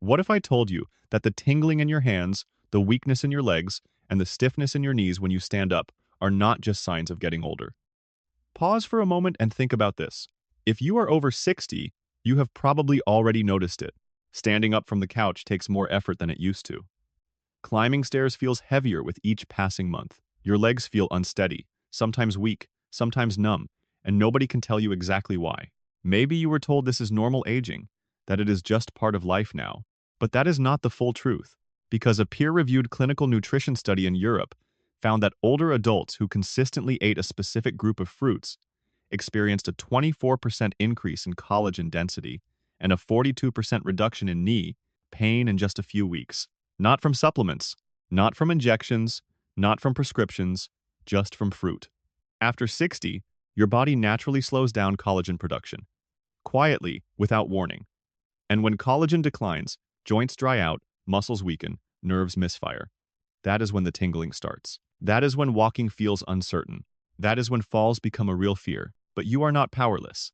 What if I told you that the tingling in your hands, the weakness in your legs, and the stiffness in your knees when you stand up are not just signs of getting older? Pause for a moment and think about this. If you are over 60, you have probably already noticed it. Standing up from the couch takes more effort than it used to. Climbing stairs feels heavier with each passing month. Your legs feel unsteady, sometimes weak, sometimes numb, and nobody can tell you exactly why. Maybe you were told this is normal aging, that it is just part of life now. But that is not the full truth, because a peer-reviewed clinical nutrition study in Europe found that older adults who consistently ate a specific group of fruits experienced a 24% increase in collagen density and a 42% reduction in knee pain in just a few weeks. Not from supplements, not from injections, not from prescriptions, just from fruit. After 60, your body naturally slows down collagen production, quietly, without warning. And when collagen declines, joints dry out, muscles weaken, nerves misfire. That is when the tingling starts. That is when walking feels uncertain. That is when falls become a real fear. But you are not powerless.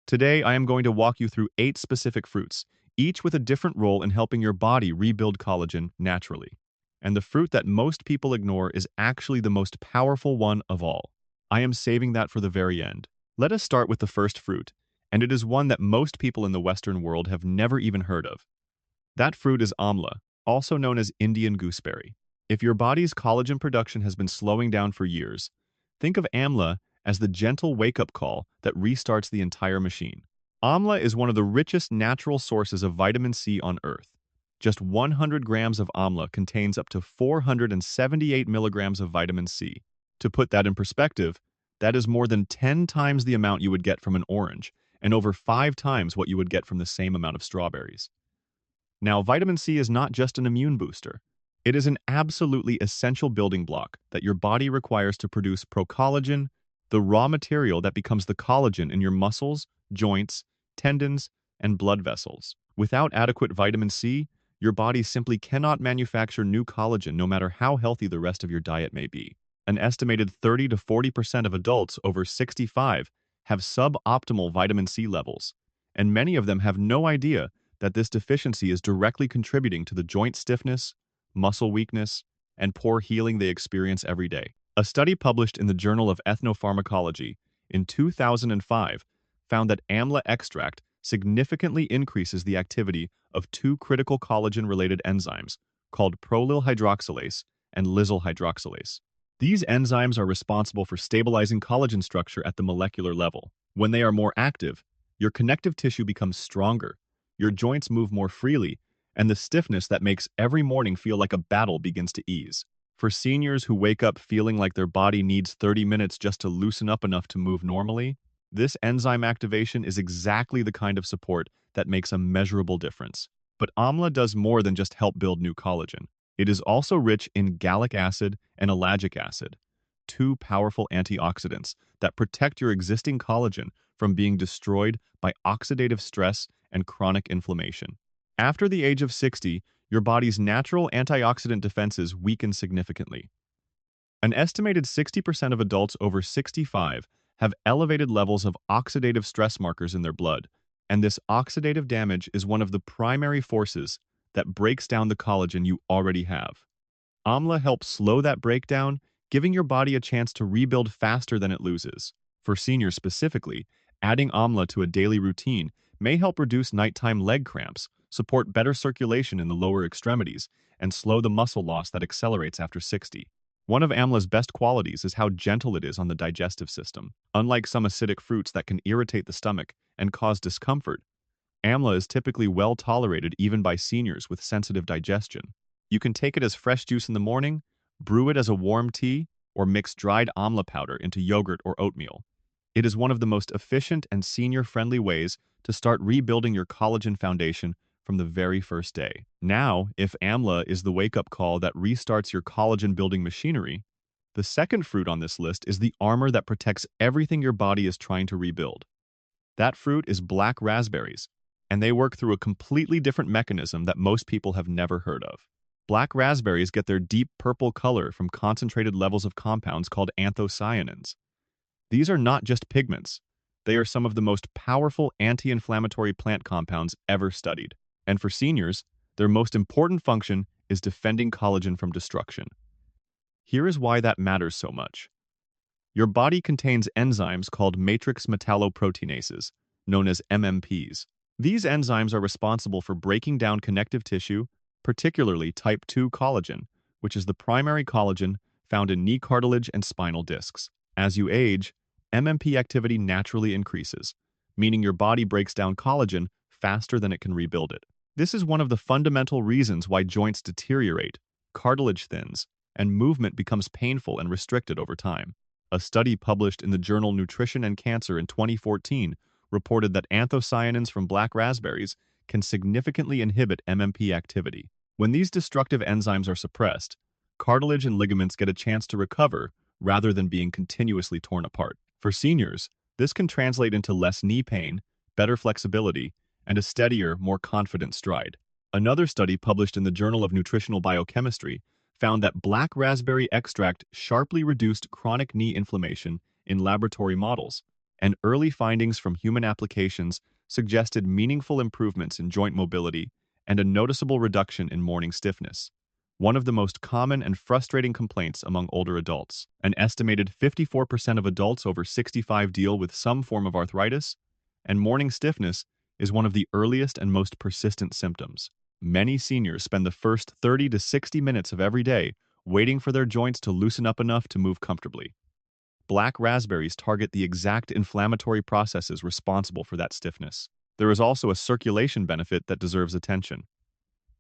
Today, I am going to walk you through 8 specific fruits, each with a different role in helping your body rebuild collagen naturally. And the fruit that most people ignore is actually the most powerful one of all. I am saving that for the very end. Let us start with the first fruit, and it is one that most people in the Western world have never even heard of. That fruit is amla, also known as Indian gooseberry. If your body's collagen production has been slowing down for years, think of amla as the gentle wake-up call that restarts the entire machine. Amla is one of the richest natural sources of vitamin C on Earth. Just 100 grams of amla contains up to 478 milligrams of vitamin C. To put that in perspective, that is more than 10 times the amount you would get from an orange, and over 5 times what you would get from the same amount of strawberries. Now, vitamin C is not just an immune booster. It is an absolutely essential building block that your body requires to produce procollagen, the raw material that becomes the collagen in your muscles, joints, tendons, and blood vessels. Without adequate vitamin C, your body simply cannot manufacture new collagen no matter how healthy the rest of your diet may be. An estimated 30 to 40% of adults over 65 have suboptimal vitamin C levels, and many of them have no idea that this deficiency is directly contributing to the joint stiffness, muscle weakness, and poor healing they experience every day. A study published in the Journal of Ethnopharmacology in 2005 found that amla extract significantly increases the activity of 2 critical collagen-related enzymes called prolyl hydroxylase and lysyl hydroxylase. These enzymes are responsible for stabilizing collagen structure at the molecular level. When they are more active, your connective tissue becomes stronger, your joints move more freely, and the stiffness that makes every morning feel like a battle begins to ease. For seniors who wake up feeling like their body needs 30 minutes just to loosen up enough to move normally, this enzyme activation is exactly the kind of support that makes a measurable difference. But amla does more than just help build new collagen. It is also rich in gallic acid and ellagic acid, 2 powerful antioxidants that protect your existing collagen from being destroyed by oxidative stress and chronic inflammation. After the age of 60, your body's natural antioxidant defenses weaken significantly. An estimated 60% of adults over 65 have elevated levels of oxidative stress markers in their blood, and this oxidative damage is one of the primary forces that breaks down the collagen you already have. Amla helps slow that breakdown, giving your body a chance to rebuild faster than it loses. For seniors specifically, adding amla to a daily routine may help reduce nighttime leg cramps, support better circulation in the lower extremities, and slow the muscle loss that accelerates after 60. One of amla's best qualities is how gentle it is on the digestive system. Unlike some acidic fruits that can irritate the stomach and cause discomfort, amla is typically well tolerated even by seniors with sensitive digestion. You can take it as fresh juice in the morning, brew it as a warm tea, or mix dried amla powder into yogurt or oatmeal. It is one of the most efficient and senior-friendly ways to start rebuilding your collagen foundation from the very first day. Now, if amla is the wake-up call that restarts your collagen-building machinery, the second fruit on this list is the armor that protects everything your body is trying to rebuild. That fruit is black raspberries, and they work through a completely different mechanism that most people have never heard of. Black raspberries get their deep purple color from concentrated levels of compounds called anthocyanins. These are not just pigments. They are some of the most powerful anti-inflammatory plant compounds ever studied. And for seniors, their most important function is defending collagen from destruction. Here is why that matters so much. Your body contains enzymes called matrix metalloproteinases, known as MMPs. These enzymes are responsible for breaking down connective tissue, particularly type 2 collagen, which is the primary collagen found in knee cartilage and spinal discs. As you age, MMP activity naturally increases, meaning your body breaks down collagen faster than it can rebuild it. This is one of the fundamental reasons why joints deteriorate, cartilage thins, and movement becomes painful and restricted over time. A study published in the journal Nutrition and Cancer in 2014 reported that anthocyanins from black raspberries can significantly inhibit MMP activity. When these destructive enzymes are suppressed, cartilage and ligaments get a chance to recover rather than being continuously torn apart. For seniors, this can translate into less knee pain, better flexibility, and a steadier, more confident stride. Another study published in the Journal of Nutritional Biochemistry found that black raspberry extract sharply reduced chronic knee inflammation in laboratory models, and early findings from human applications suggested meaningful improvements in joint mobility and a noticeable reduction in morning stiffness. One of the most common and frustrating complaints among older adults. An estimated 54% of adults over 65 deal with some form of arthritis, and morning stiffness is one of the earliest and most persistent symptoms. Many seniors spend the first 30 to 60 minutes of every day waiting for their joints to loosen up enough to move comfortably. Black raspberries target the exact inflammatory processes responsible for that stiffness. There is also a circulation benefit that deserves attention.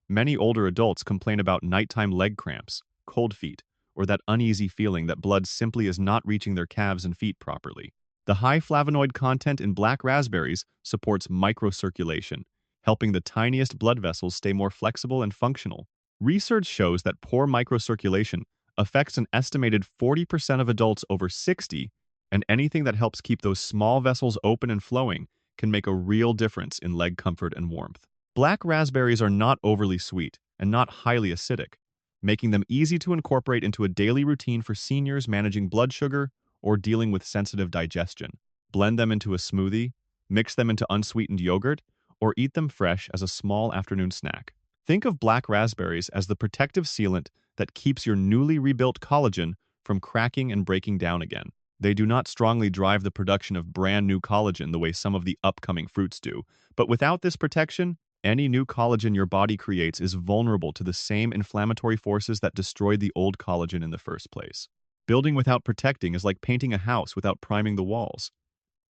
Many older adults complain about nighttime leg cramps, cold feet, or that uneasy feeling that blood simply is not reaching their calves and feet properly. The high flavonoid content in black raspberries supports microcirculation, helping the tiniest blood vessels stay more flexible and functional. Research shows that poor microcirculation affects an estimated 40% of adults over 60, and anything that helps keep those small vessels open and flowing can make a real difference in leg comfort and warmth. Black raspberries are not overly sweet and not highly acidic, making them easy to incorporate into a daily routine for seniors managing blood sugar or dealing with sensitive digestion. Blend them into a smoothie, mix them into unsweetened yogurt, or eat them fresh as a small afternoon snack. Think of black raspberries as the protective sealant that keeps your newly rebuilt collagen from cracking and breaking down again. They do not strongly drive the production of brand new collagen the way some of the upcoming fruits do, but without this protection, any new collagen your body creates is vulnerable to the same inflammatory forces that destroyed the old collagen in the first place. Building without protecting is like painting a house without priming the walls.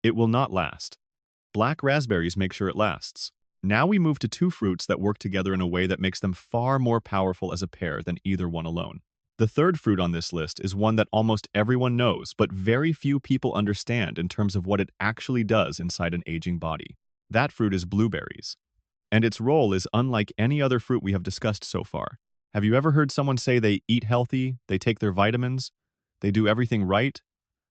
It will not last. Black raspberries make sure it lasts. Now we move to two fruits that work together in a way that makes them far more powerful as a pair than either one alone. The third fruit on this list is one that almost everyone knows, but very few people understand in terms of what it actually does inside an aging body. That fruit is blueberries. And its role is unlike any other fruit we have discussed so far. Have you ever heard someone say they eat healthy, they take their vitamins, they do everything right,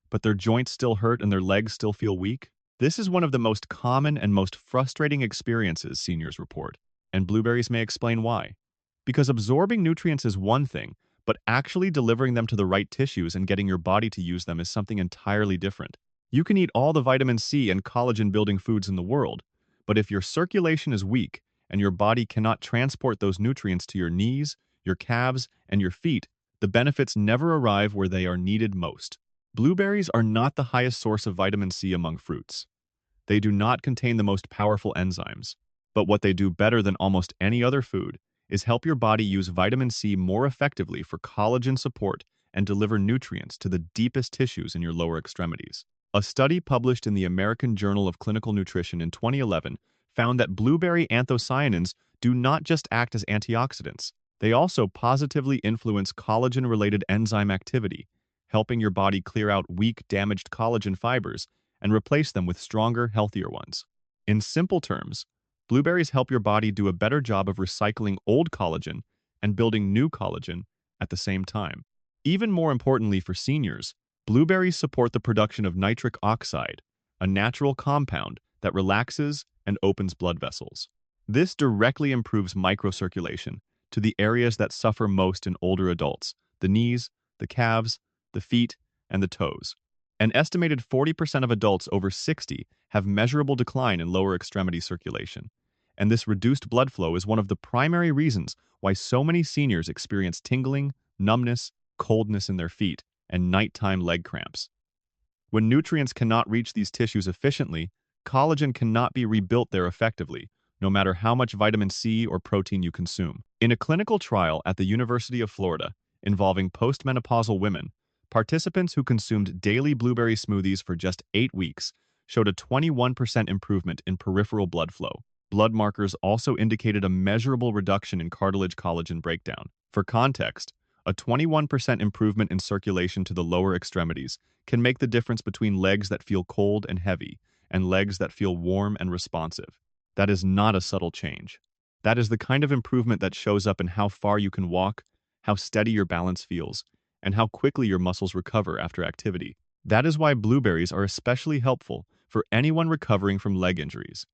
but their joints still hurt and their legs still feel weak? This is one of the most common and most frustrating experiences seniors report, and blueberries may explain why. Because absorbing nutrients is one thing, but actually delivering them to the right tissues and getting your body to use them is something entirely different. You can eat all the vitamin C and collagen-building foods in the world, but if your circulation is weak and your body cannot transport those nutrients to your knees, your calves, and your feet, the benefits never arrive where they are needed most. Blueberries are not the highest source of vitamin C among fruits. They do not contain the most powerful enzymes, but what they do better than almost any other food is help your body use vitamin C more effectively for collagen support and deliver nutrients to the deepest tissues in your lower extremities. A study published in the American Journal of Clinical Nutrition in 2011 found that blueberry anthocyanins do not just act as antioxidants, they also positively influence collagen-related enzyme activity, helping your body clear out weak, damaged collagen fibers and replace them with stronger, healthier ones. In simple terms, blueberries help your body do a better job of recycling old collagen and building new collagen at the same time. Even more importantly for seniors, blueberries support the production of nitric oxide, a natural compound that relaxes and opens blood vessels. This directly improves microcirculation to the areas that suffer most in older adults: the knees, the calves, the feet, and the toes. An estimated 40% of adults over 60 have measurable decline in lower extremity circulation, and this reduced blood flow is one of the primary reasons why so many seniors experience tingling, numbness, coldness in their feet, and nighttime leg cramps. When nutrients cannot reach these tissues efficiently, collagen cannot be rebuilt there effectively, no matter how much vitamin C or protein you consume. In a clinical trial at the University of Florida involving postmenopausal women, participants who consumed daily blueberry smoothies for just 8 weeks showed a 21% improvement in peripheral blood flow. Blood markers also indicated a measurable reduction in cartilage collagen breakdown. For context, a 21% improvement in circulation to the lower extremities can make the difference between legs that feel cold and heavy and legs that feel warm and responsive. That is not a subtle change. That is the kind of improvement that shows up in how far you can walk, how steady your balance feels, and how quickly your muscles recover after activity. That is why blueberries are especially helpful for anyone recovering from leg injuries,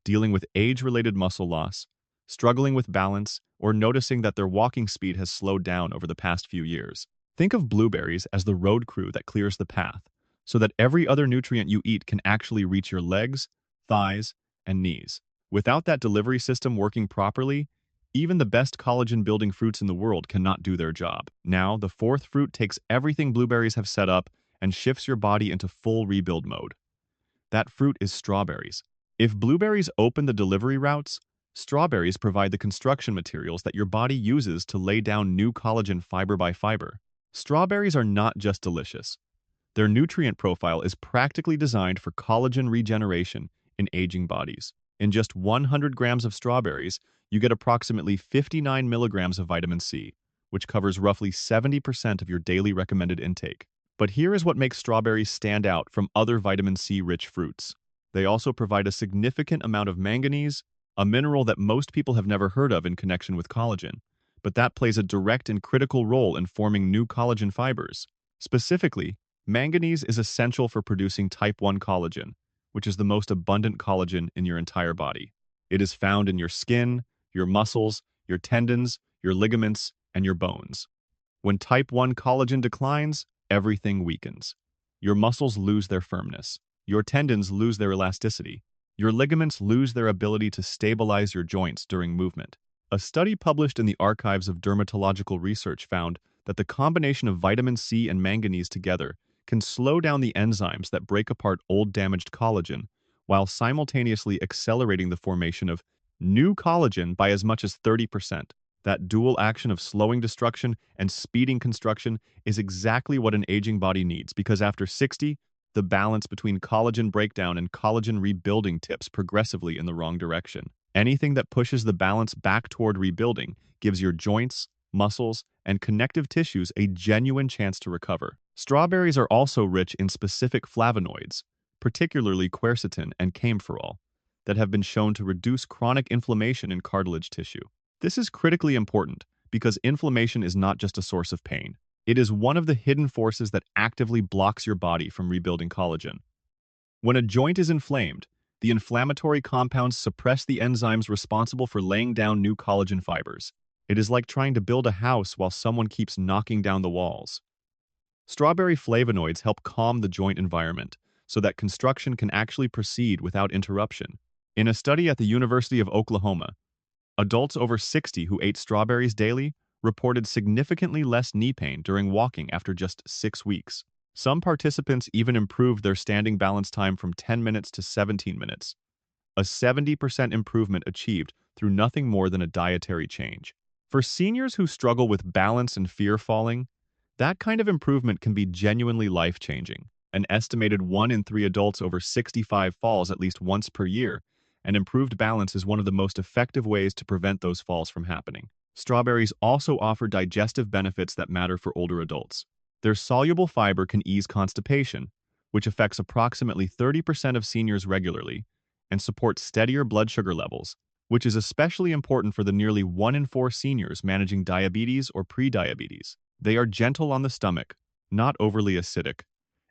dealing with age-related muscle loss, struggling with balance, or noticing that their walking speed has slowed down over the past few years. Think of blueberries as the road crew that clears the path, so that every other nutrient you eat can actually reach your legs, thighs, and knees. Without that delivery system working properly, even the best collagen-building fruits in the world cannot do their job. Now, the fourth fruit takes everything blueberries have set up and shifts your body into full rebuild mode. That fruit is strawberries. If blueberries open the delivery routes, strawberries provide the construction materials that your body uses to lay down new collagen fiber by fiber. Strawberries are not just delicious. Their nutrient profile is practically designed for collagen regeneration in aging bodies. In just 100 grams of strawberries, you get approximately 59 milligrams of vitamin C, which covers roughly 70% of your daily recommended intake. But here is what makes strawberries stand out from other vitamin C-rich fruits. They also provide a significant amount of manganese, a mineral that most people have never heard of in connection with collagen, but that plays a direct and critical role in forming new collagen fibers. Specifically, manganese is essential for producing type 1 collagen, which is the most abundant collagen in your entire body. It is found in your skin, your muscles, your tendons, your ligaments, and your bones. When type 1 collagen declines, everything weakens. Your muscles lose their firmness. Your tendons lose their elasticity. Your ligaments lose their ability to stabilize your joints during movement. A study published in the Archives of Dermatological Research found that the combination of vitamin C and manganese together can slow down the enzymes that break apart old damaged collagen, while simultaneously accelerating the formation of new collagen by as much as 30%. That dual action of slowing destruction and speeding construction is exactly what an aging body needs, because after 60, the balance between collagen breakdown and collagen rebuilding tips progressively in the wrong direction. Anything that pushes the balance back toward rebuilding gives your joints, muscles, and connective tissues a genuine chance to recover. Strawberries are also rich in specific flavonoids, particularly quercetin and camphorol, that have been shown to reduce chronic inflammation in cartilage tissue. This is critically important because inflammation is not just a source of pain. It is one of the hidden forces that actively blocks your body from rebuilding collagen. When a joint is inflamed, the inflammatory compounds suppress the enzymes responsible for laying down new collagen fibers. It is like trying to build a house while someone keeps knocking down the walls. Strawberry flavonoids help calm the joint environment so that construction can actually proceed without interruption. In a study at the University of Oklahoma, adults over 60 who ate strawberries daily reported significantly less knee pain during walking after just 6 weeks. Some participants even improved their standing balance time from 10 minutes to 17 minutes, a 70% improvement achieved through nothing more than a dietary change. For seniors who struggle with balance and fear falling, that kind of improvement can be genuinely life-changing. An estimated 1 in 3 adults over 65 falls at least once per year, and improved balance is one of the most effective ways to prevent those falls from happening. Strawberries also offer digestive benefits that matter for older adults. Their soluble fiber can ease constipation, which affects approximately 30% of seniors regularly, and support steadier blood sugar levels, which is especially important for the nearly 1 in 4 seniors managing diabetes or prediabetes. They are gentle on the stomach, not overly acidic,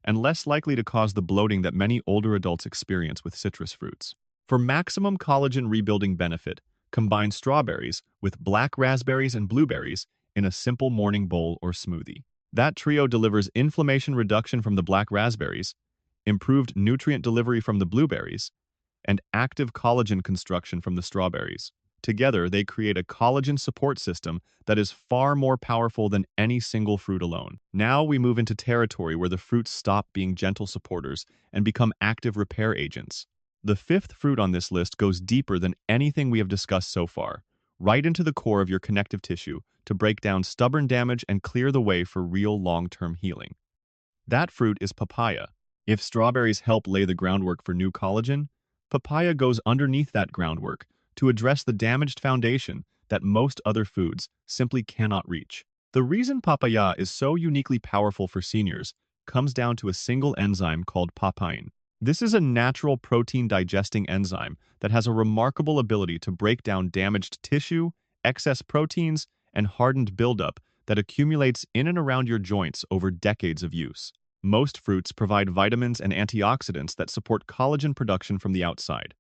and less likely to cause the bloating that many older adults experience with citrus fruits. For maximum collagen rebuilding benefit, combine strawberries with black raspberries and blueberries in a simple morning bowl or smoothie. That trio delivers inflammation reduction from the black raspberries, improved nutrient delivery from the blueberries, and active collagen construction from the strawberries. Together, they create a collagen support system that is far more powerful than any single fruit alone. Now we move into territory where the fruits stop being gentle supporters and become active repair agents. The fifth fruit on this list goes deeper than anything we have discussed so far, right into the core of your connective tissue to break down stubborn damage and clear the way for real long-term healing. That fruit is papaya. If strawberries help lay the groundwork for new collagen, papaya goes underneath that groundwork to address the damaged foundation that most other foods simply cannot reach. The reason papaya is so uniquely powerful for seniors comes down to a single enzyme called papain. This is a natural protein-digesting enzyme that has a remarkable ability to break down damaged tissue, excess proteins, and hardened buildup that accumulates in and around your joints over decades of use. Most fruits provide vitamins and antioxidants that support collagen production from the outside.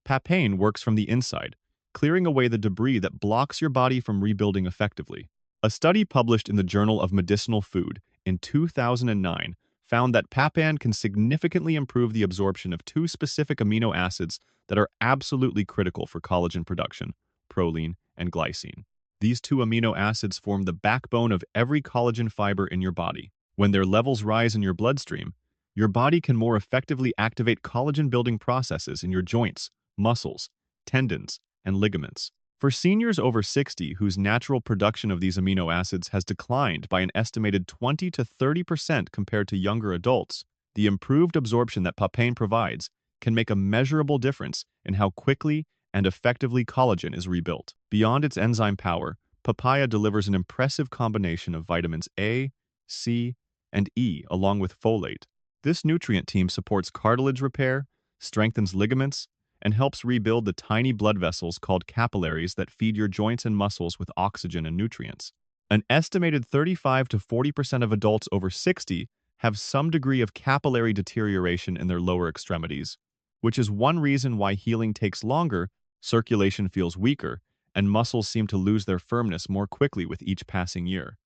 Papain works from the inside, clearing away the debris that blocks your body from rebuilding effectively. A study published in the Journal of Medicinal Food in 2009 found that papain can significantly improve the absorption of two specific amino acids that are absolutely critical for collagen production, proline and glycine. These two amino acids form the backbone of every collagen fiber in your body. When their levels rise in your bloodstream, your body can more effectively activate collagen-building processes in your joints, muscles, tendons, and ligaments. For seniors over 60 whose natural production of these amino acids has declined by an estimated 20 to 30% compared to younger adults, the improved absorption that papain provides can make a measurable difference in how quickly and effectively collagen is rebuilt. Beyond its enzyme power, papaya delivers an impressive combination of vitamins A, C, and E along with folate. This nutrient team supports cartilage repair, strengthens ligaments, and helps rebuild the tiny blood vessels called capillaries that feed your joints and muscles with oxygen and nutrients. An estimated 35 to 40% of adults over 60 have some degree of capillary deterioration in their lower extremities, which is one reason why healing takes longer, circulation feels weaker, and muscles seem to lose their firmness more quickly with each passing year.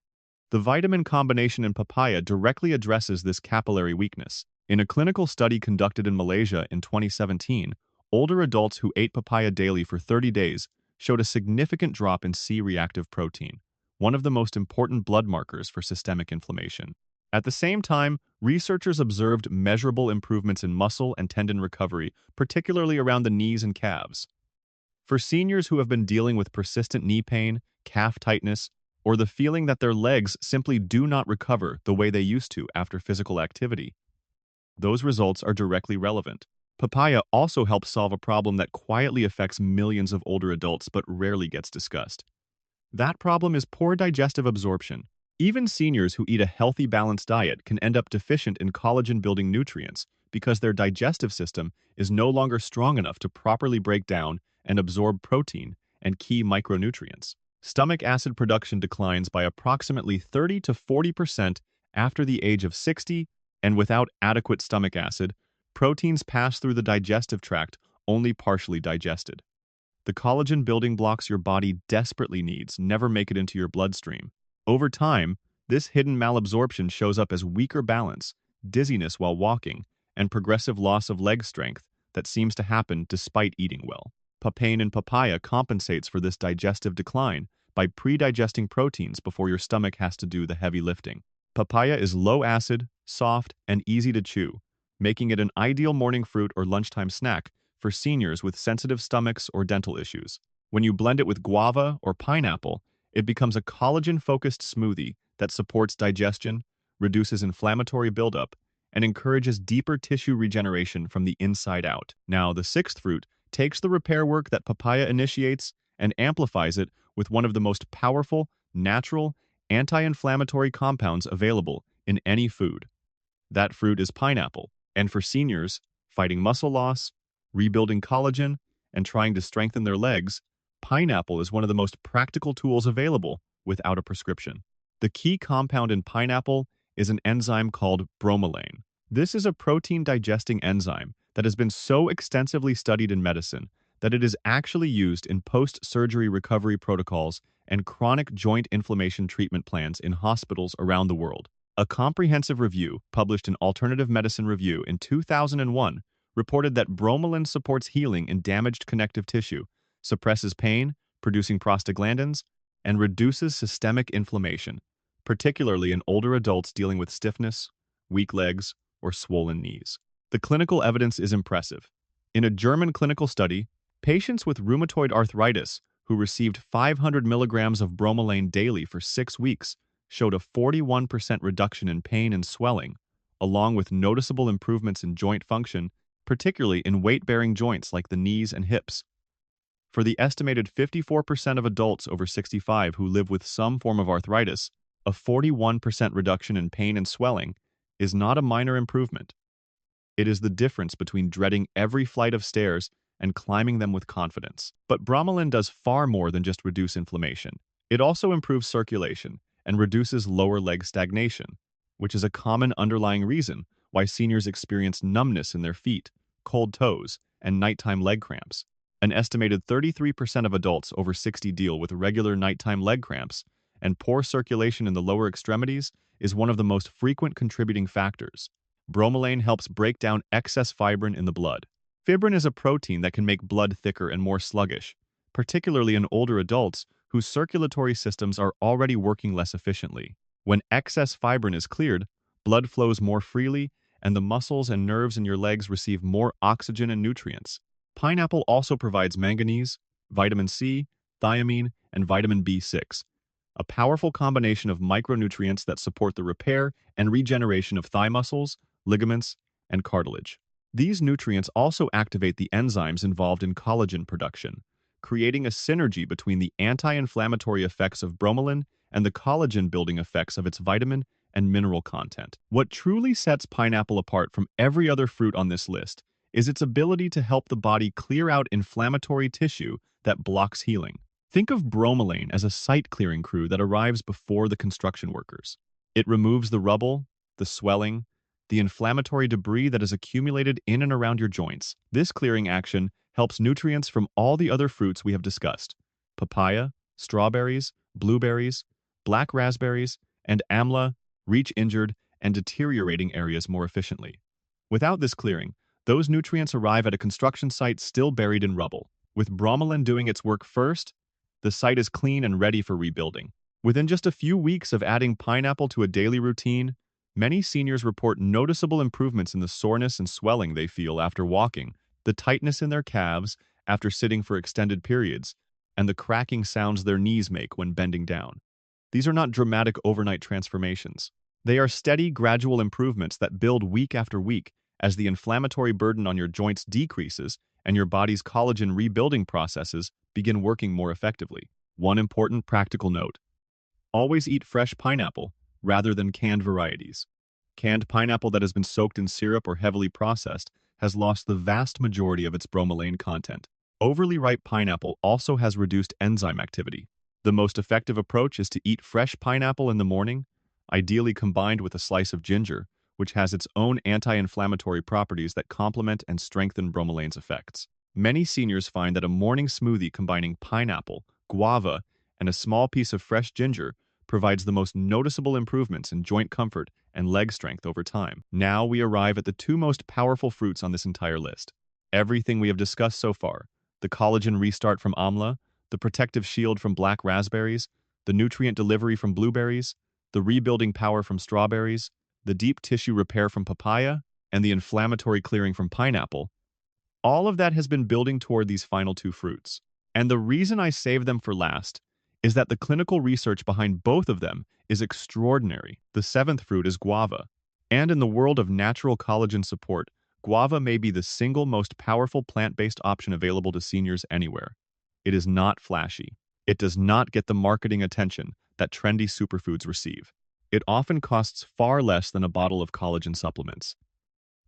The vitamin combination in papaya directly addresses this capillary weakness. In a clinical study conducted in Malaysia in 2017, older adults who ate papaya daily for 30 days showed a significant drop in C-reactive protein, one of the most important blood markers for systemic inflammation. At the same time, researchers observed measurable improvements in muscle and tendon recovery, particularly around the knees and calves. For seniors who have been dealing with persistent knee pain, calf tightness, or the feeling that their legs simply do not recover the way they used to after physical activity, those results are directly relevant. Papaya also helps solve a problem that quietly affects millions of older adults but rarely gets discussed. That problem is poor digestive absorption. Even seniors who eat a healthy, balanced diet can end up deficient in collagen-building nutrients because their digestive system is no longer strong enough to properly break down and absorb protein and key micronutrients. Stomach acid production declines by approximately 30 to 40% after the age of 60, and without adequate stomach acid, proteins pass through the digestive tract only partially digested. The collagen building blocks your body desperately needs never make it into your bloodstream. Over time, this hidden malabsorption shows up as weaker balance, dizziness while walking, and progressive loss of leg strength that seems to happen despite eating well. Papain in papaya compensates for this digestive decline by pre-digesting proteins before your stomach has to do the heavy lifting. Papaya is low acid, soft, and easy to chew, making it an ideal morning fruit or lunchtime snack for seniors with sensitive stomachs or dental issues. When you blend it with guava or pineapple, it becomes a collagen-focused smoothie that supports digestion, reduces inflammatory buildup, and encourages deeper tissue regeneration from the inside out. Now, the sixth fruit takes the repair work that papaya initiates and amplifies it with one of the most powerful, natural, anti-inflammatory compounds available in any food. That fruit is pineapple, and for seniors fighting muscle loss, rebuilding collagen, and trying to strengthen their legs, pineapple is one of the most practical tools available without a prescription. The key compound in pineapple is an enzyme called bromelain. This is a protein-digesting enzyme that has been so extensively studied in medicine that it is actually used in post-surgery recovery protocols and chronic joint inflammation treatment plans in hospitals around the world. A comprehensive review, published in Alternative Medicine Review in 2001, reported that bromelain supports healing in damaged connective tissue, suppresses pain, producing prostaglandins, and reduces systemic inflammation, particularly in older adults dealing with stiffness, weak legs, or swollen knees. The clinical evidence is impressive. In a German clinical study, patients with rheumatoid arthritis who received 500 milligrams of bromelain daily for 6 weeks showed a 41% reduction in pain and swelling, along with noticeable improvements in joint function, particularly in weight-bearing joints like the knees and hips. For the estimated 54% of adults over 65 who live with some form of arthritis, a 41% reduction in pain and swelling is not a minor improvement. It is the difference between dreading every flight of stairs and climbing them with confidence. But bromelain does far more than just reduce inflammation. It also improves circulation and reduces lower leg stagnation, which is a common underlying reason why seniors experience numbness in their feet, cold toes, and nighttime leg cramps. An estimated 33% of adults over 60 deal with regular nighttime leg cramps, and poor circulation in the lower extremities is one of the most frequent contributing factors. Bromelain helps break down excess fibrin in the blood. Fibrin is a protein that can make blood thicker and more sluggish, particularly in older adults whose circulatory systems are already working less efficiently. When excess fibrin is cleared, blood flows more freely, and the muscles and nerves in your legs receive more oxygen and nutrients. Pineapple also provides manganese, vitamin C, thiamine, and vitamin B6, a powerful combination of micronutrients that support the repair and regeneration of thigh muscles, ligaments, and cartilage. These nutrients also activate the enzymes involved in collagen production, creating a synergy between the anti-inflammatory effects of bromelain and the collagen-building effects of its vitamin and mineral content. What truly sets pineapple apart from every other fruit on this list is its ability to help the body clear out inflammatory tissue that blocks healing. Think of bromelain as a site-clearing crew that arrives before the construction workers. It removes the rubble, the swelling, the inflammatory debris that is accumulated in and around your joints. This clearing action helps nutrients from all the other fruits we have discussed: papaya, strawberries, blueberries, black raspberries, and amla reach injured and deteriorating areas more efficiently. Without this clearing, those nutrients arrive at a construction site still buried in rubble. With bromelain doing its work first, the site is clean and ready for rebuilding. Within just a few weeks of adding pineapple to a daily routine, many seniors report noticeable improvements in the soreness and swelling they feel after walking, the tightness in their calves after sitting for extended periods, and the cracking sounds their knees make when bending down. These are not dramatic overnight transformations. They are steady, gradual improvements that build week after week as the inflammatory burden on your joints decreases and your body's collagen rebuilding processes begin working more effectively. One important practical note: always eat fresh pineapple rather than canned varieties. Canned pineapple that has been soaked in syrup or heavily processed has lost the vast majority of its bromelain content. Overly ripe pineapple also has reduced enzyme activity. The most effective approach is to eat fresh pineapple in the morning, ideally combined with a slice of ginger, which has its own anti-inflammatory properties that complement and strengthen bromelain's effects. Many seniors find that a morning smoothie combining pineapple, guava, and a small piece of fresh ginger provides the most noticeable improvements in joint comfort and leg strength over time. Now we arrive at the two most powerful fruits on this entire list. Everything we have discussed so far, the collagen restart from amla, the protective shield from black raspberries, the nutrient delivery from blueberries, the rebuilding power from strawberries, the deep tissue repair from papaya, and the inflammatory clearing from pineapple, all of that has been building toward these final two fruits. And the reason I saved them for last is that the clinical research behind both of them is extraordinary. The seventh fruit is guava. And in the world of natural collagen support, guava may be the single most powerful plant-based option available to seniors anywhere. It is not flashy. It does not get the marketing attention that trendy superfoods receive. It often costs far less than a bottle of collagen supplements.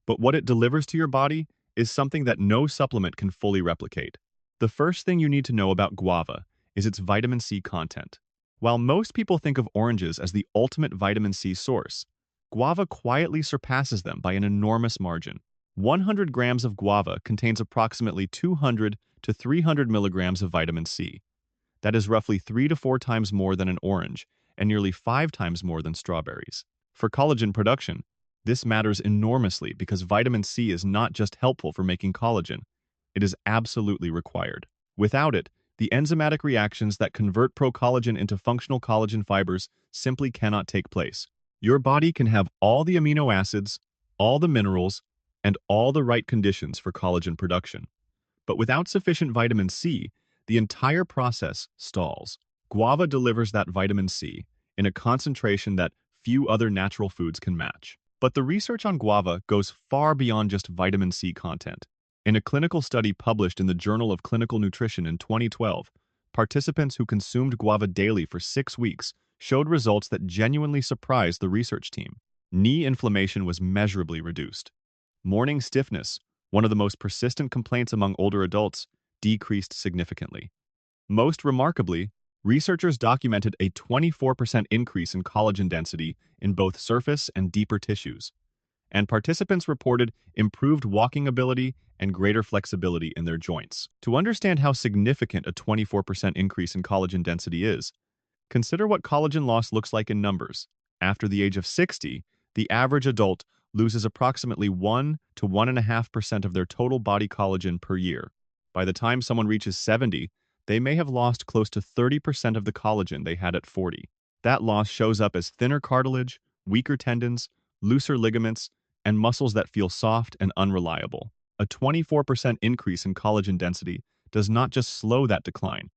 But what it delivers to your body is something that no supplement can fully replicate. The first thing you need to know about guava is its vitamin C content. While most people think of oranges as the ultimate vitamin C source, guava quietly surpasses them by an enormous margin. 100 grams of guava contains approximately 200 to 300 milligrams of vitamin C. That is roughly 3 to 4 times more than an orange and nearly 5 times more than strawberries. For collagen production, This matters enormously because vitamin C is not just helpful for making collagen, it is absolutely required. Without it, the enzymatic reactions that convert procollagen into functional collagen fibers simply cannot take place. Your body can have all the amino acids, all the minerals, and all the right conditions for collagen production. But without sufficient vitamin C, the entire process stalls. Guava delivers that vitamin C in a concentration that few other natural foods can match. But the research on guava goes far beyond just vitamin C content. In a clinical study published in the Journal of Clinical Nutrition in 2012, participants who consumed guava daily for 6 weeks showed results that genuinely surprised the research team. Knee inflammation was measurably reduced. Morning stiffness, one of the most persistent complaints among older adults, decreased significantly. Most remarkably, researchers documented a 24% increase in collagen density in both surface and deeper tissues, and participants reported improved walking ability and greater flexibility in their joints. To understand how significant a 24% increase in collagen density is, consider what collagen loss looks like in numbers. After the age of 60, the average adult loses approximately 1 to 1.5% of their total body collagen per year. By the time someone reaches 70, they may have lost close to 30% of the collagen they had at 40. That loss shows up as thinner cartilage, weaker tendons, looser ligaments, and muscles that feel soft and unreliable. A 24% increase in collagen density does not just slow that decline,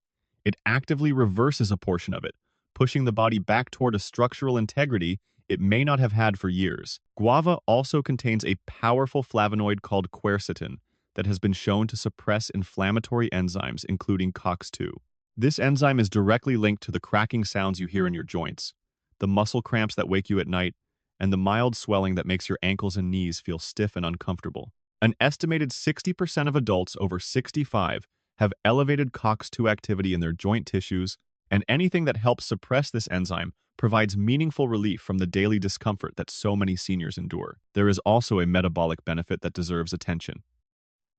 it actively reverses a portion of it, pushing the body back toward a structural integrity it may not have had for years. Guava also contains a powerful flavonoid called quercetin that has been shown to suppress inflammatory enzymes, including COX-2. This enzyme is directly linked to the cracking sounds you hear in your joints, the muscle cramps that wake you at night, and the mild swelling that makes your ankles and knees feel stiff and uncomfortable. An estimated 60% of adults over 65 have elevated COX-2 activity in their joint tissues, and anything that helps suppress this enzyme provides meaningful relief from the daily discomfort that so many seniors endure. There is also a metabolic benefit that deserves attention.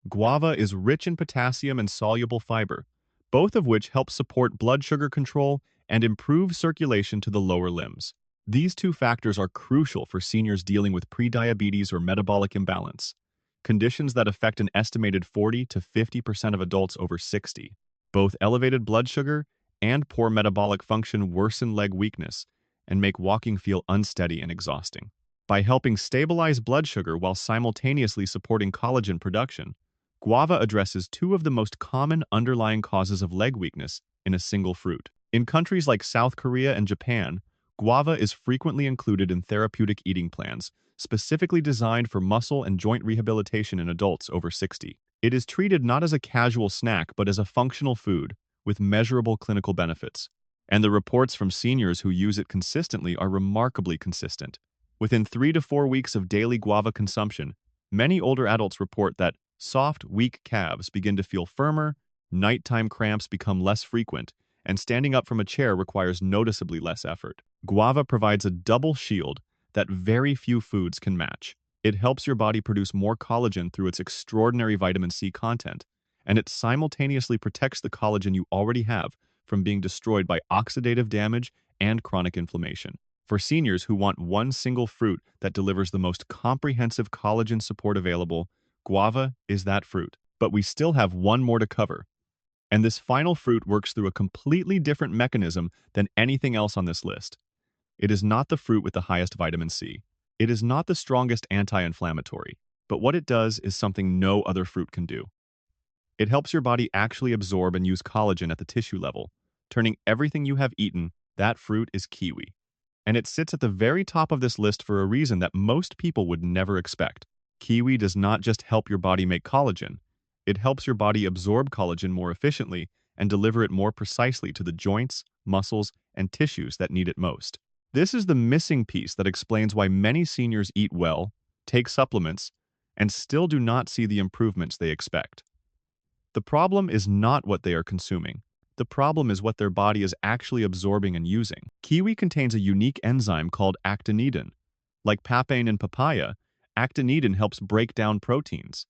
Guava is rich in potassium and soluble fiber, both of which help support blood sugar control and improve circulation to the lower limbs. These two factors are crucial for seniors dealing with prediabetes or metabolic imbalance, conditions that affect an estimated 40 to 50% of adults over 60. Both elevated blood sugar and poor metabolic function worsen leg weakness and make walking feel unsteady and exhausting. By helping stabilize blood sugar while simultaneously supporting collagen production, guava addresses two of the most common underlying causes of leg weakness in a single fruit. In countries like South Korea and Japan, guava is frequently included in therapeutic eating plans, specifically designed for muscle and joint rehabilitation in adults over 60. It is treated not as a casual snack but as a functional food with measurable clinical benefits, and the reports from seniors who use it consistently are remarkably consistent. Within 3 to 4 weeks of daily guava consumption, many older adults report that soft, weak calves begin to feel firmer, nighttime cramps become less frequent, and standing up from a chair requires noticeably less effort. Guava provides a double shield that very few foods can match. It helps your body produce more collagen through its extraordinary vitamin C content, and it simultaneously protects the collagen you already have from being destroyed by oxidative damage and chronic inflammation. For seniors who want one single fruit that delivers the most comprehensive collagen support available, guava is that fruit. But we still have one more to cover. And this final fruit works through a completely different mechanism than anything else on this list. It is not the fruit with the highest vitamin C. It is not the strongest anti-inflammatory. But what it does is something no other fruit can do. It helps your body actually absorb and use collagen at the tissue level, turning everything you have eaten. That fruit is kiwi. And it sits at the very top of this list for a reason that most people would never expect. Kiwi does not just help your body make collagen, it helps your body absorb collagen more efficiently and deliver it more precisely to the joints, muscles, and tissues that need it most. This is the missing piece that explains why many seniors eat well, take supplements, and still do not see the improvements they expect. The problem is not what they are consuming. The problem is what their body is actually absorbing and using. Kiwi contains a unique enzyme called actinidin. Like papain in papaya, actinidin helps break down proteins.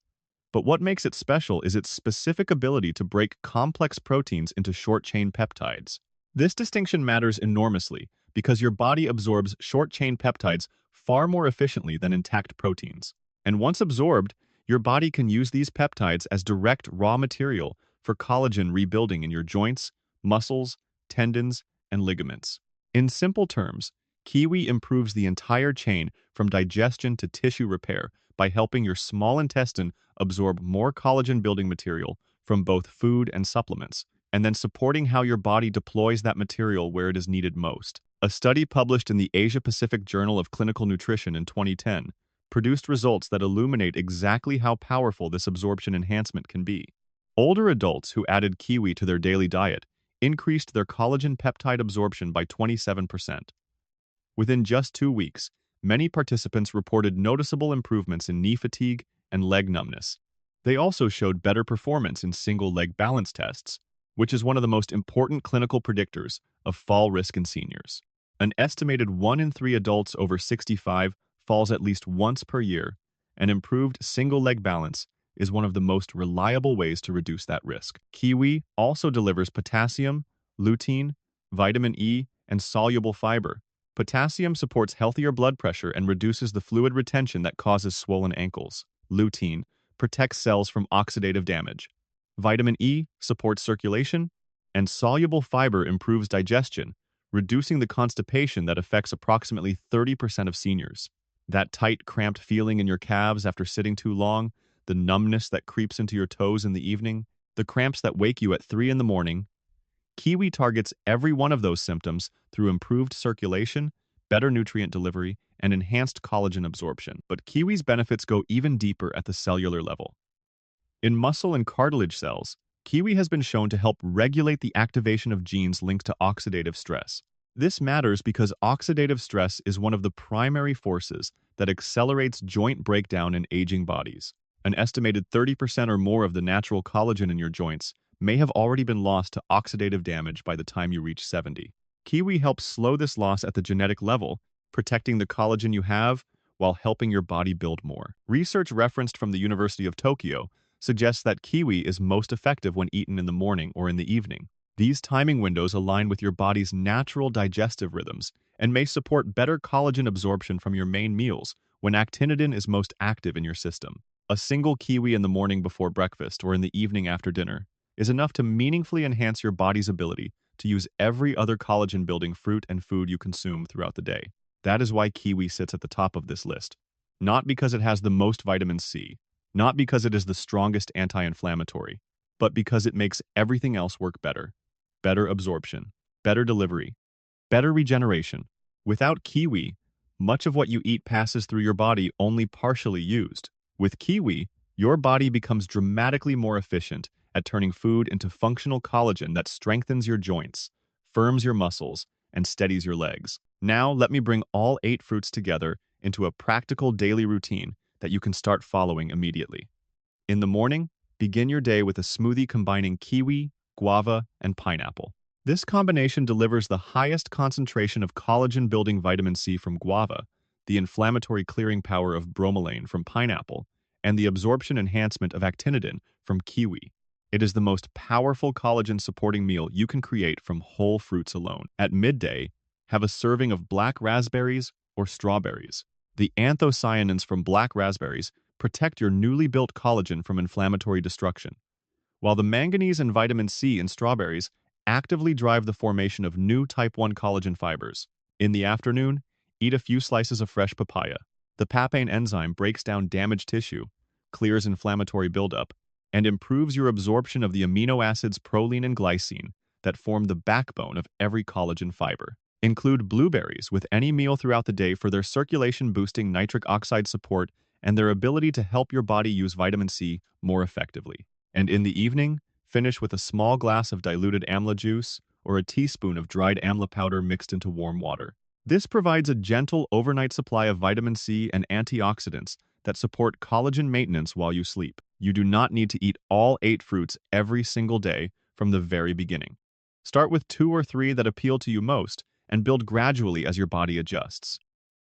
But what makes it special is its specific ability to break complex proteins into short-chain peptides. This distinction matters enormously because your body absorbs short-chain peptides far more efficiently than intact proteins. And once absorbed, your body can use these peptides as direct raw material for collagen rebuilding in your joints, muscles, tendons, and ligaments. In simple terms, kiwi improves the entire chain from digestion to tissue repair by helping your small intestine absorb more collagen-building material from both food and supplements, and then supporting how your body deploys that material where it is needed most. A study published in the Asia-Pacific Journal of Clinical Nutrition in 2010 produced results that illuminate exactly how powerful this absorption enhancement can be. Older adults who added kiwi to their daily diet increased their collagen peptide absorption by 27%. Within just 2 weeks, many participants reported noticeable improvements in knee fatigue and leg numbness. They also showed better performance in single-leg balance tests, which is one of the most important clinical predictors of fall risk in seniors. An estimated 1 in 3 adults over 65 falls at least once per year, and improved single-leg balance is one of the most reliable ways to reduce that risk. Kiwi also delivers potassium, lutein, vitamin E, and soluble fiber. Potassium supports healthier blood pressure and reduces the fluid retention that causes swollen ankles. Lutein protects cells from oxidative damage. Vitamin E supports circulation, and soluble fiber improves digestion, reducing the constipation that affects approximately 30% of seniors. That tight, cramped feeling in your calves after sitting too long, the numbness that creeps into your toes in the evening, the cramps that wake you at 3 in the morning. Kiwi targets every one of those symptoms through improved circulation, better nutrient delivery, and enhanced collagen absorption. But kiwi's benefits go even deeper at the cellular level. In muscle and cartilage cells, kiwi has been shown to help regulate the activation of genes linked to oxidative stress. This matters because oxidative stress is one of the primary forces that accelerates joint breakdown in aging bodies. An estimated 30% or more of the natural collagen in your joints may have already been lost to oxidative damage by the time you reach 70. Kiwi helps slow this loss at the genetic level, protecting the collagen you have while helping your body build more. Research referenced from the University of Tokyo suggests that kiwi is most effective when eaten in the morning or in the evening. These timing windows align with your body's natural digestive rhythms and may support better collagen absorption from your main meals when actinidin is most active in your system. A single kiwi in the morning before breakfast or in the evening after dinner is enough to meaningfully enhance your body's ability to use every other collagen-building fruit and food you consume throughout the day. That is why kiwi sits at the top of this list. Not because it has the most vitamin C, not because it is the strongest anti-inflammatory, but because it makes everything else work better. Better absorption, better delivery, better regeneration. Without kiwi, much of what you eat passes through your body only partially used. With kiwi, your body becomes dramatically more efficient at turning food into functional collagen that strengthens your joints, firms your muscles, and steadies your legs. Now, let me bring all 8 fruits together into a practical daily routine that you can start following immediately. In the morning, begin your day with a smoothie combining kiwi, guava, and pineapple. This combination delivers the highest concentration of collagen-building vitamin C from guava, the inflammatory clearing power of bromelain from pineapple, and the absorption enhancement of actinidin from kiwi. It is the most powerful collagen-supporting meal you can create from whole fruits alone. At midday, have a serving of black raspberries or strawberries. The anthocyanins from black raspberries protect your newly built collagen from inflammatory destruction, while the manganese and vitamin C in strawberries actively drive the formation of new type 1 collagen fibers. In the afternoon, eat a few slices of fresh papaya. The papain enzyme breaks down damaged tissue, clears inflammatory buildup, and improves your absorption of the amino acids proline and glycine that form the backbone of every collagen fiber. Include blueberries with any meal throughout the day for their circulation-boosting nitric oxide support and their ability to help your body use vitamin C more effectively. And in the evening, finish with a small glass of diluted amla juice or a teaspoon of dried amla powder mixed into warm water. This provides a gentle overnight supply of vitamin C and antioxidants that support collagen maintenance while you sleep. You do not need to eat all 8 fruits every single day from the very beginning. Start with 2 or 3 that appeal to you most and build gradually as your body adjusts.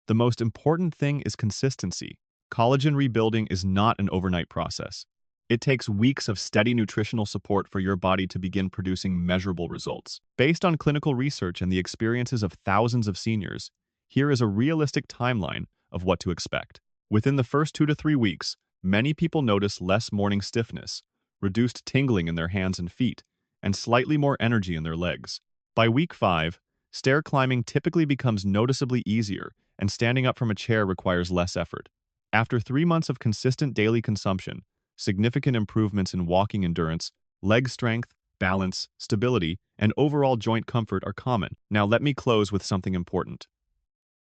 The most important thing is consistency. Collagen rebuilding is not an overnight process. It takes weeks of steady nutritional support for your body to begin producing measurable results. Based on clinical research and the experiences of thousands of seniors, here is a realistic timeline of what to expect. Within the first 2 to 3 weeks, many people notice less morning stiffness, reduced tingling in their hands and feet, and slightly more energy in their legs. By week 5, stair climbing typically becomes noticeably easier, and standing up from a chair requires less effort. After 3 months of consistent daily consumption, significant improvements in walking endurance, leg strength, balance, stability, and overall joint comfort are common. Now let me close with something important.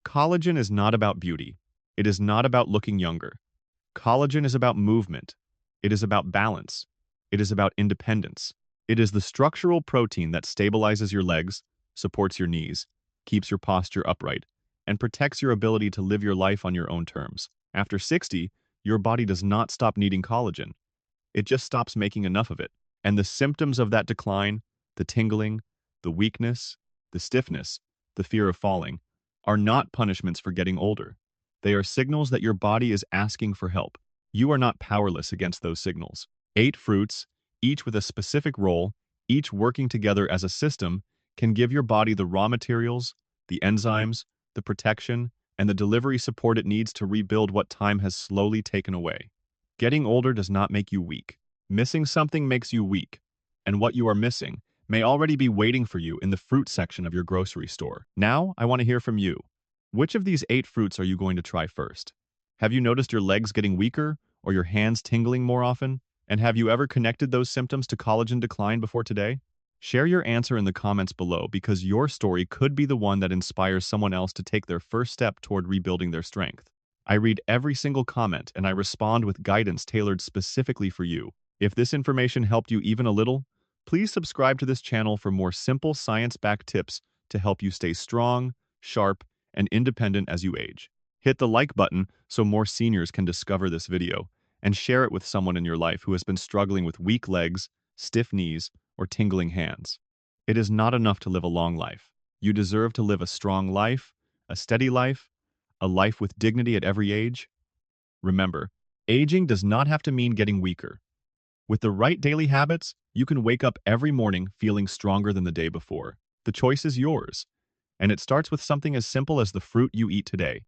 Collagen is not about beauty. It is not about looking younger. Collagen is about movement. It is about balance. It is about independence. It is the structural protein that stabilizes your legs, supports your knees, keeps your posture upright, and protects your ability to live your life on your own terms. After 60, your body does not stop needing collagen. It just stops making enough of it. And the symptoms of that decline, the tingling, the weakness, the stiffness, the fear of falling, are not punishments for getting older. They are signals that your body is asking for help. You are not powerless against those signals. 8 fruits, each with a specific role, each working together as a system, can give your body the raw materials, the enzymes, the protection, and the delivery support it needs to rebuild what time has slowly taken away. Getting older does not make you weak. Missing something makes you weak, and what you are missing may already be waiting for you in the fruit section of your grocery store. Now, I want to hear from you. Which of these 8 fruits are you going to try first? Have you noticed your legs getting weaker or your hands tingling more often? And have you ever connected those symptoms to collagen decline before today? Share your answer in the comments below because your story could be the one that inspires someone else to take their first step toward rebuilding their strength. I read every single comment and I respond with guidance tailored specifically for you. If this information helped you even a little, please subscribe to this channel for more simple science-backed tips to help you stay strong, sharp, and independent as you age. Hit the like button so more seniors can discover this video, and share it with someone in your life who has been struggling with weak legs, stiff knees, or tingling hands. It is not enough to live a long life. You deserve to live a strong life, a steady life, a life with dignity at every age. Remember, aging does not have to mean getting weaker. With the right daily habits, you can wake up every morning feeling stronger than the day before. The choice is yours, and it starts with something as simple as the fruit you eat today.